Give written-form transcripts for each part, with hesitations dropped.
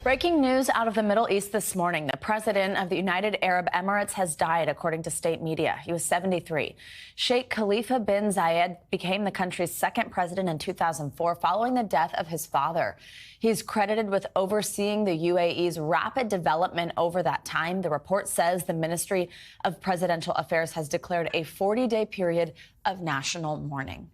Breaking news out of the Middle East this morning. The president of the United Arab Emirates has died, according to state media. He was 73. Sheikh Khalifa bin Zayed became the country's second president in 2004 following the death of his father. He's credited with overseeing the UAE's rapid development over that time. The report says the Ministry of Presidential Affairs has declared a 40-day period of national mourning.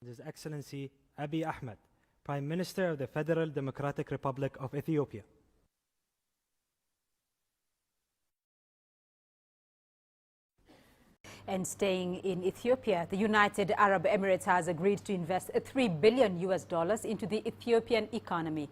His Excellency Abiy Ahmed, Prime Minister of the Federal Democratic Republic of Ethiopia. And staying in Ethiopia, the United Arab Emirates has agreed to invest $3 billion into the Ethiopian economy.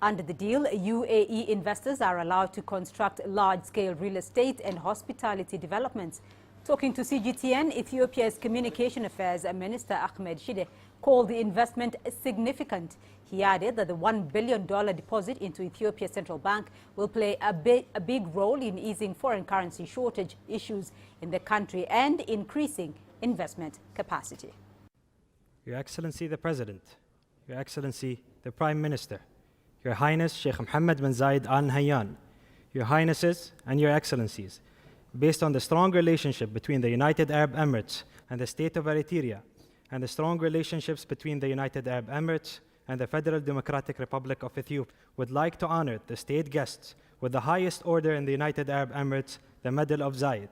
Under the deal, UAE investors are allowed to construct large-scale real estate and hospitality developments. Talking to CGTN, Ethiopia's Communication Affairs Minister Ahmed Shide called the investment significant. He added that the $1 billion deposit into Ethiopia's central bank will play a big role in easing foreign currency shortage issues in the country and increasing investment capacity. Your Excellency the President, Your Excellency the Prime Minister, Your Highness Sheikh Mohamed bin Zayed Al Nahyan, Your Highnesses and Your Excellencies, based on the strong relationship between the United Arab Emirates and the State of Eritrea, and the strong relationships between the United Arab Emirates and the Federal Democratic Republic of Ethiopia, would like to honor the state guests with the highest order in the United Arab Emirates, the Medal of Zayed.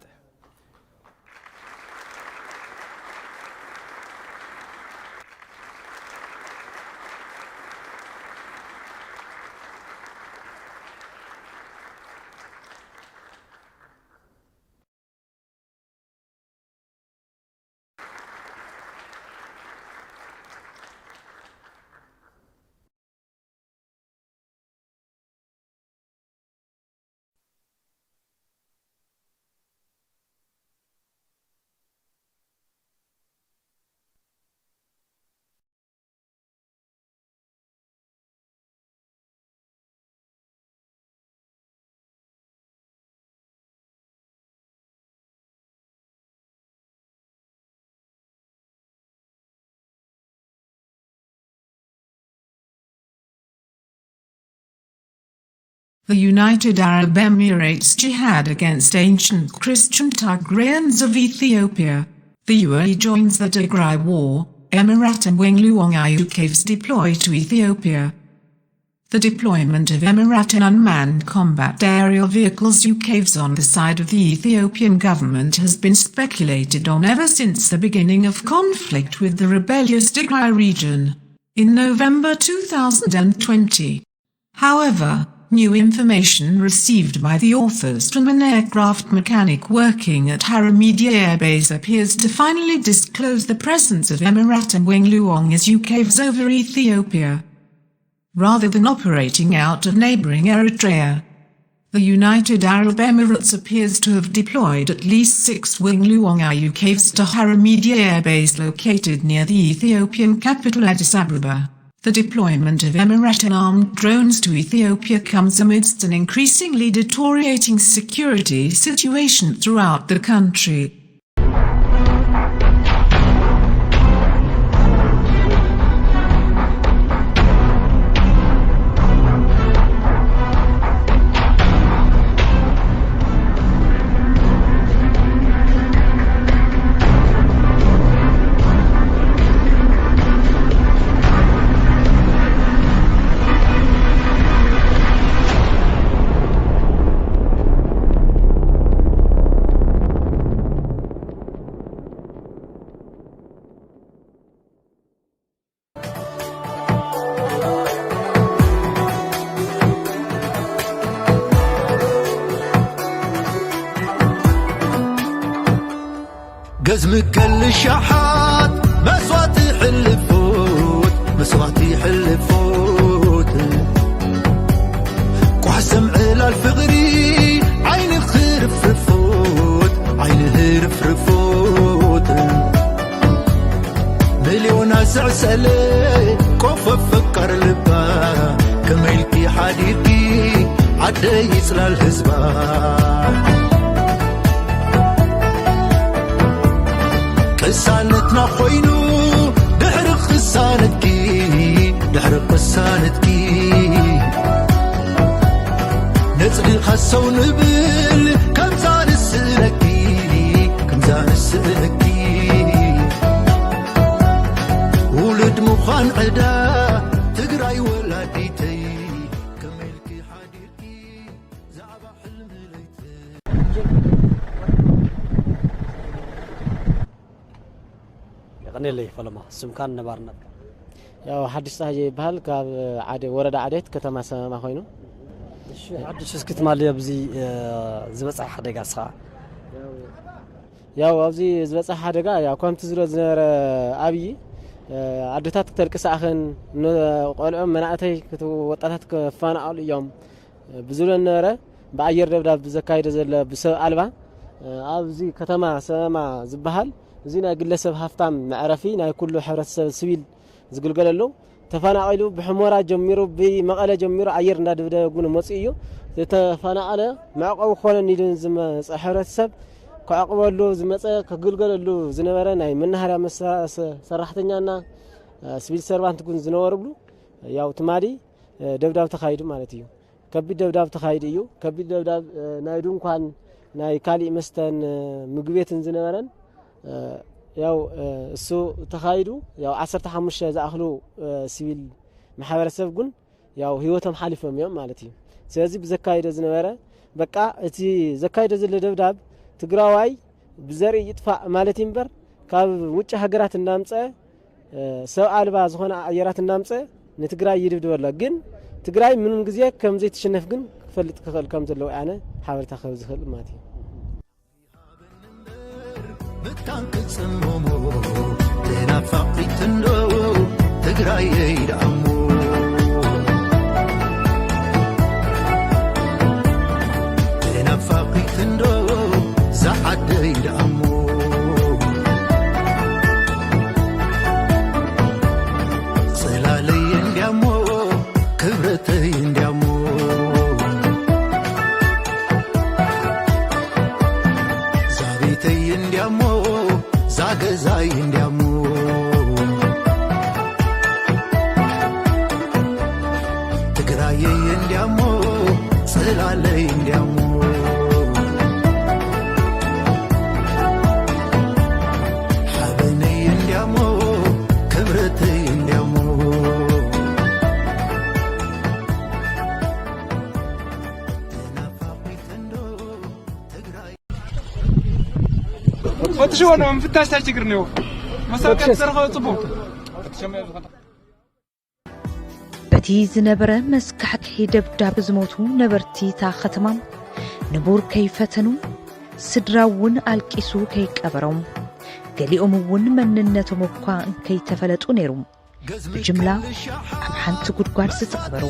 The United Arab Emirates jihad against ancient Christian Tigrayans of Ethiopia. The UAE joins the Tigray war. Emirate and Wing-Luang Ayu caves deployed to Ethiopia. The deployment of Emirate and unmanned combat aerial vehicles UCAVs on the side of the Ethiopian government has been speculated on ever since the beginning of conflict with the rebellious Tigray region in November 2020. However, new information received by the authors from an aircraft mechanic working at Haramidi Air Base appears to finally disclose the presence of Emirate and Wing-Luang as UCAVs over Ethiopia, rather than operating out of neighboring Eritrea. The United Arab Emirates appears to have deployed at least 6 Wing-Luang UCAVs to Haramidi Air Base located near the Ethiopian capital Addis Ababa. The deployment of Emirate and armed drones to Ethiopia comes amidst an increasingly deteriorating security situation throughout the country. قزم كل الشحات مسواتي حلفوت مسواتي حلفوت قحسم على الفغري عين خرف رفوت عين هرف رفوت مليون سعسلة كوف فكر لبا كميلكي حديدي عدي يسلى الهزبا قسانتنا خوينو دحر خسانتكي دحر قسانتكي نصدق خسو نبل كم زان السلكي كم زان السلكي ولد مخان عدا تقراي ولاديتي كملكي حديدي زعبا حلم ليتي يغني لي فلما سمكان نبارنا ያው ሐዲስ ታዬ ይባል ካብ ዓደ ወረዳ ዓዴት ከተማ ሰማ ኮይኑ እሺ ሐዲስ እስክትማል ያብዚ ዝበጻሕ ሓደጋ ስኻ ያው ኣብዚ ዝበጻሕ ሓደጋ ያው ከምቲ ዝሮ ዝነበረ ኣብይ ዓድታት ተልቅሳኸን ቆልዑ መናእተይ ወጣታት ከፋናሉ እዮም ብዙለ ነበረ በአየር ደብዳብ ዘካይደ ዘለ ብሰብ አልባ ኣብዚ ከተማ ሰማ ዝበሃል እዚ ናይ ግለሰብ ሃፍታም ማዕረፊ ናይ ኩሉ ሕብረተሰብ ሲቪል ዝግልገለሉ ተፈናቀሉ ብሕሞራ ጀሚሩ ብመቀለ ጀሚሩ አየር እንዳደብደጉን መጽዩ ተፈናቀለ ማዕቀው ኾነ ንድን ዝመጽ ሕብረተሰብ ከአቅበሉ ዝመጽ ከግልገለሉ ዝነበረ ናይ መናሃርያ ሰራሕተኛና ሲቪል ሰርቫንት ጉን ዝነበሩሉ ያው ትማዲ ደብዳብ ተኻይዱ ማለት እዩ ከቢድ ደብዳብ ተኻይዱ እዩ ከቢድ ደብዳብ ናይ ድንኳን ናይ ካሊ መስተን ምግቤትን ዝነበረን ያው እሱ ተኻይዱ ያው 15 ዝኣኽሉ ሲቪል ማሕበረሰብ ጉን ያው ህይወቶም ሓሊፎም እዮም ማለት እዩ ስለዚህ ብዘካይደ ዝነበረ በቃ እቲ ዘካይደ ዘለ ደብዳብ ትግራዋይ ብዘሪ ይጥፋ ማለት ይምበር ካብ ውጭ ሀገራት እንዳምጸ ሰው አልባ ዝኾነ አየራት እንዳምጸ ንትግራይ ይድብድበላ ግን ትግራይ ምንም ጊዜ ከም ዘይተሸነፍ ግን ክፈልጥ ክኽእል ከም ዘለው ኣነ ሓበርታ ካብ ዝኽእል ማለት እዩ بتانك تسممو لنا فقيت النو تقرأي يدعمو لنا فقيت النو زحد يدعمو صلالي يندعمو كبرتي يندعمو زابيتي يندعمو زاغزاي انديامو تقراي انديامو صلالي انديامو حبني انديامو كبرتي انديامو فتشوا انا مفتاش تاع تقرنيو مساكن سرخه صبو بتي زنبره مسكحك دبداب زموتو نبرتي تا ختمام نبور كيفتنو سدراون القيسو كي قبرهم ገሊኦም እውን መንነቶም እኳ ከይተፈለጡ ነይሮም በጅምላ ኣብ ሓንቲ ጉድጓድ ዝተቀበሩ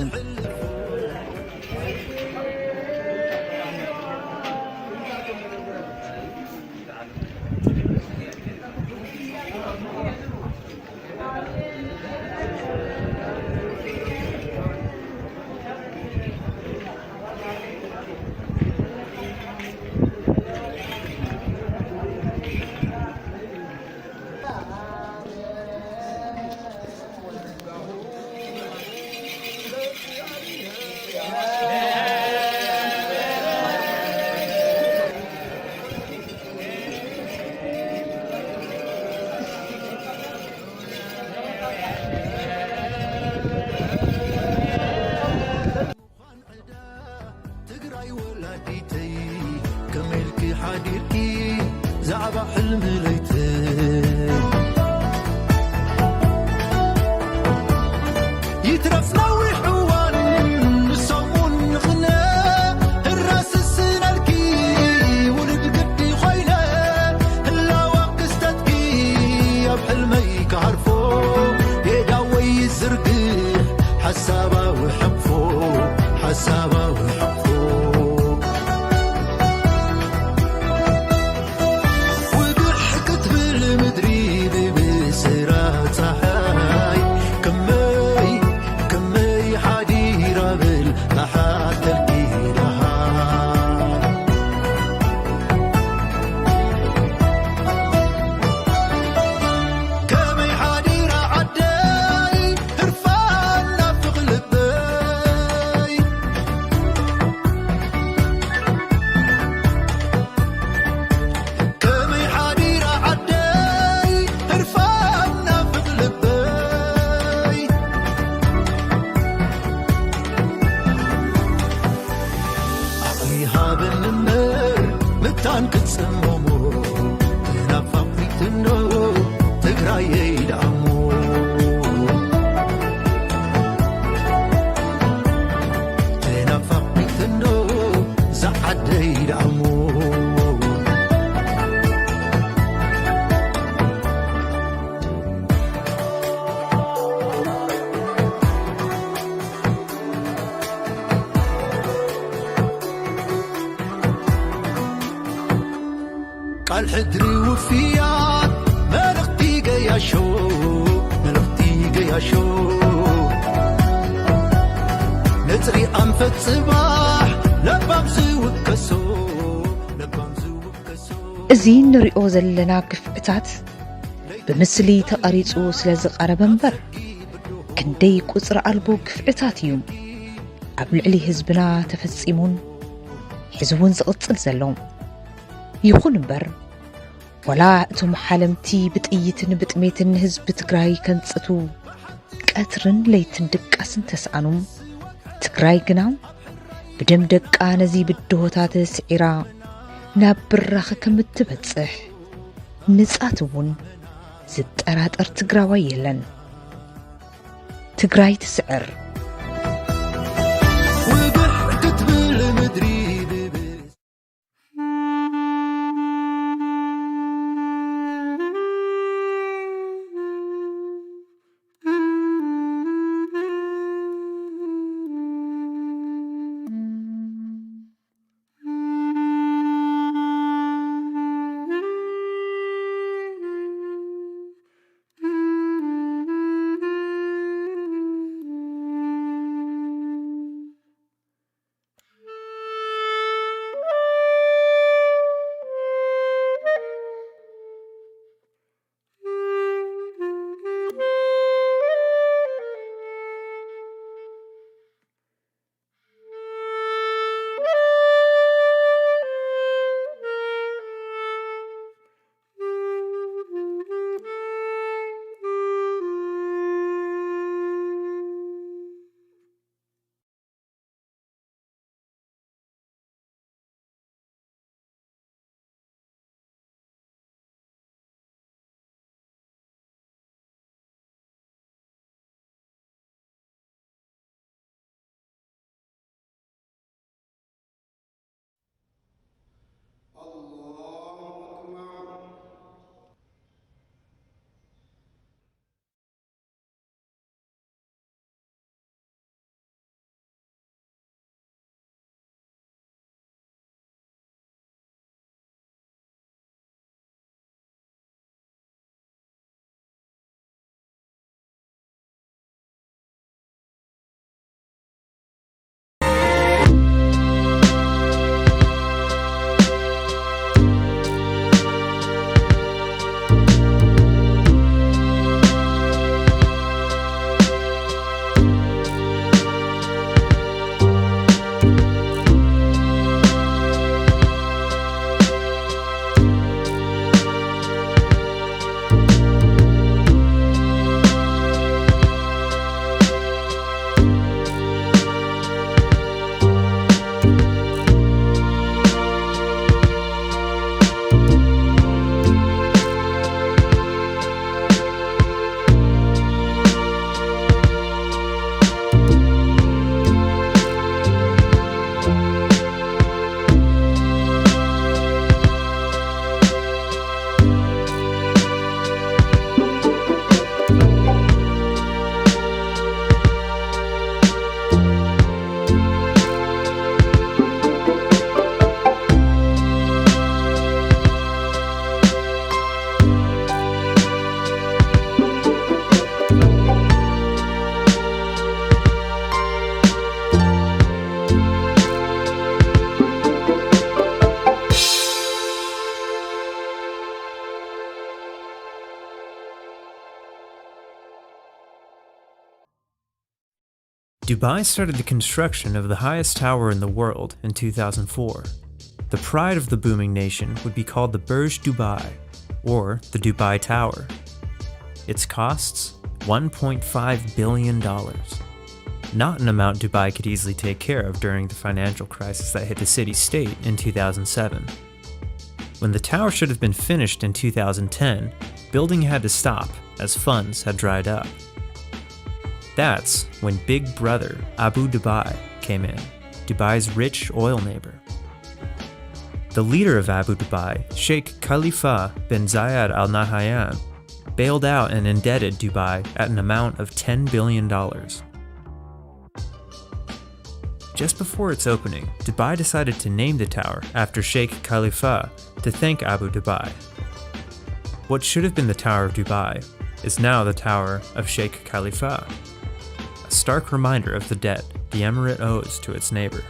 الحدري وفيات ملختي قياشو ملختي قياشو نتري أنفت صباح لبامزي وكسو لبامزي وكسو እዚ ንሪኦ ዘለና ክፍዕታት ብምስሊ ተቐሪጹ ስለ ዝቐረበ እምበር ክንደይ ቁፅሪ ኣልቦ ክፍዕታት እዩ ኣብ ልዕሊ ህዝብና ተፈጺሙን ሕዚ እውን ዝቕጽል ዘሎ ይኹን እምበር ወላ እቶም ሓለምቲ ብጥይትን ብጥሜትን ህዝቢ ትግራይ ከንጽቱ ቀትርን ለይትን ድቃስን ተስኣኑ ትግራይ ግና ብደም ደቃ ነዚ ብድሆታት ስዒራ ናብ ብራኸ ከምትበጽሕ ንጻት እውን ዝጠራጠር ትግራዋይ የለን ትግራይ ትስዕር وقح كتب المدري ببس Dubai started the construction of the highest tower in the world in 2004. The pride of the booming nation would be called the Burj Dubai, or the Dubai Tower. Its costs, $1.5 billion. Not an amount Dubai could easily take care of during the financial crisis that hit the city-state in 2007. When the tower should have been finished in 2010, building had to stop as funds had dried up. That's when Big Brother Abu Dubai came in, Dubai's rich oil neighbor. The leader of Abu Dubai, Sheikh Khalifa bin Zayed Al Nahyan, bailed out and indebted Dubai at an amount of $10 billion. Just before its opening, Dubai decided to name the tower after Sheikh Khalifa to thank Abu Dubai. What should have been the Tower of Dubai is now the Tower of Sheikh Khalifa, a stark reminder of the debt the emirate owes to its neighbor.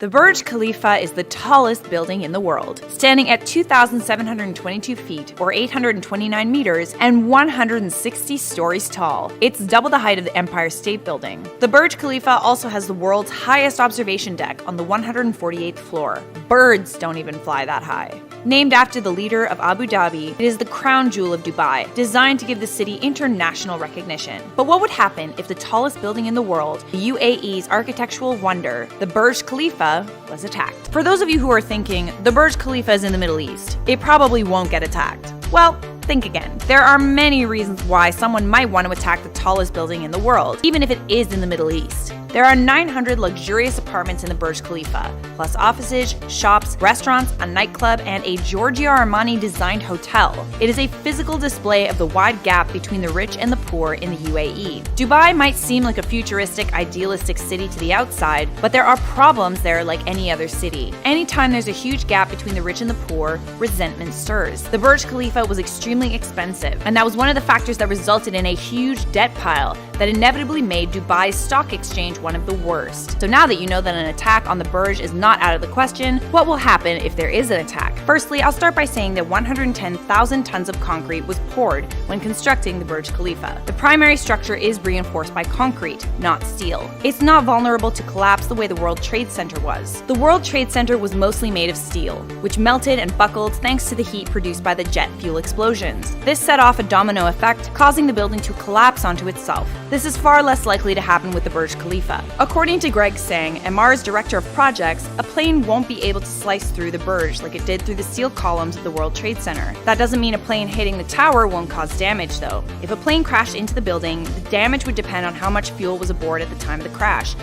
The Burj Khalifa is the tallest building in the world, standing at 2,722 feet, or 829 meters, and 160 stories tall. It's double the height of the Empire State Building. The Burj Khalifa also has the world's highest observation deck on the 148th floor. Birds don't even fly that high. Named after the leader of Abu Dhabi, it is the crown jewel of Dubai, designed to give the city international recognition. But what would happen if the tallest building in the world, the UAE's architectural wonder, the Burj Khalifa, was attacked? For those of you who are thinking, the Burj Khalifa is in the Middle East, it probably won't get attacked. Well, think again. There are many reasons why someone might want to attack the tallest building in the world, even if it is in the Middle East. There are 900 luxurious apartments in the Burj Khalifa, plus offices, shops, restaurants, a nightclub, and a Giorgio Armani-designed hotel. It is a physical display of the wide gap between the rich and the poor in the UAE. Dubai might seem like a futuristic, idealistic city to the outside, but there are problems there like any other city. Anytime there's a huge gap between the rich and the poor, resentment stirs. The Burj Khalifa was extremely expensive, and that was one of the factors that resulted in a huge debt pile that inevitably made Dubai's stock exchange one of the worst. So now that you know that an attack on the Burj is not out of the question, what will happen if there is an attack? Firstly, I'll start by saying that 110,000 tons of concrete was poured when constructing the Burj Khalifa. The primary structure is reinforced by concrete, not steel. It's not vulnerable to collapse the way the World Trade Center was. The World Trade Center was mostly made of steel, which melted and buckled thanks to the heat produced by the jet fuel explosions. This set off a domino effect, causing the building to collapse onto itself. This is far less likely to happen with the Burj Khalifa. According to Greg Sang, Emar's director of projects, a plane won't be able to slice through the Burj like it did through the steel columns of the World Trade Center. That doesn't mean a plane hitting the tower won't cause damage, though. If a plane crashed into the building, the damage would depend on how much fuel was aboard at the time of the crash,